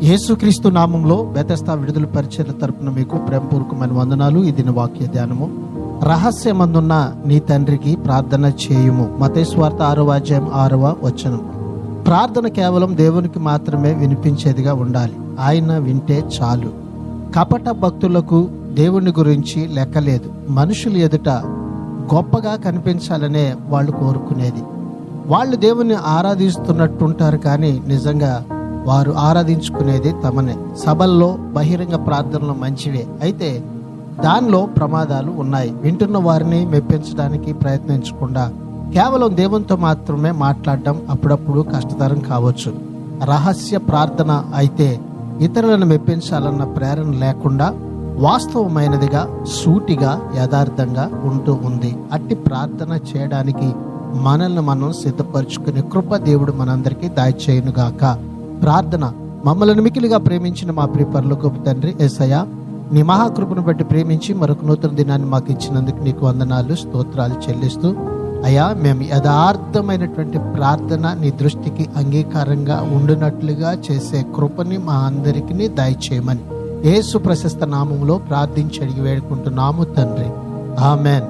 యేసుక్రీస్తు నామంలో బెతెస్దా విడుదల పరిచర్య తరపున మీకు ప్రేమపూర్వకమైన వందనాలు. ఈ దిన వాక్య ధ్యానము, రహస్యమందున్న నీ తండ్రికి ప్రార్థన చేయుము. మత్తయి సువార్త 6వ అధ్యాయం 6వ వచనం. ప్రార్థన కేవలం దేవునికి మాత్రమే వినిపించేదిగా ఉండాలి. ఆయన వింటే చాలు. కపట భక్తులకు దేవుని గురించి లెక్కలేదు. మనుషులు ఎదుట గొప్పగా కనిపించాలనే వాళ్ళు కోరుకునేది. వాళ్ళు దేవుని ఆరాధిస్తున్నట్టుంటారు, కానీ నిజంగా వారు ఆరాధించుకునేది తమనే. సభల్లో బహిరంగ ప్రార్థనలు మంచివే, అయితే దానిలో ప్రమాదాలు ఉన్నాయి. వింటున్న వారిని మెప్పించడానికి ప్రయత్నించకుండా కేవలం దేవునితో మాత్రమే మాట్లాడడం అప్పుడప్పుడు కష్టతరం కావచ్చు. రహస్య ప్రార్థన అయితే ఇతరులను మెప్పించాలన్న ప్రేరణ లేకుండా వాస్తవమైనదిగా, సూటిగా, యథార్థంగా ఉంటూ ఉంది. అట్టి ప్రార్థన చేయడానికి మనల్ని మనం సిద్ధపరచుకునే కృప దేవుడు మనందరికీ దయచేయునుగాక. ప్రార్థన. మమ్మల్ని మికిలిగా ప్రేమించిన మా ప్రియ పరలోకపు తండ్రి యేసయ్యా, నీ మహాకృపను బట్టి ప్రేమించి మరొక నూతన దినాన్ని మాకు ఇచ్చినందుకు నీకు వందనాలు, స్తోత్రాలు చెల్లిస్తూ, అయ్యా మేము యథార్థమైనటువంటి ప్రార్థన నీ దృష్టికి అంగీకారంగా ఉండినట్లుగా చేసే కృపని మా అందరికీ దయచేయమని యేసు ప్రశస్త నామములో ప్రార్థించి అడిగి వేడుకుంటున్నాము తండ్రి. ఆమెన్.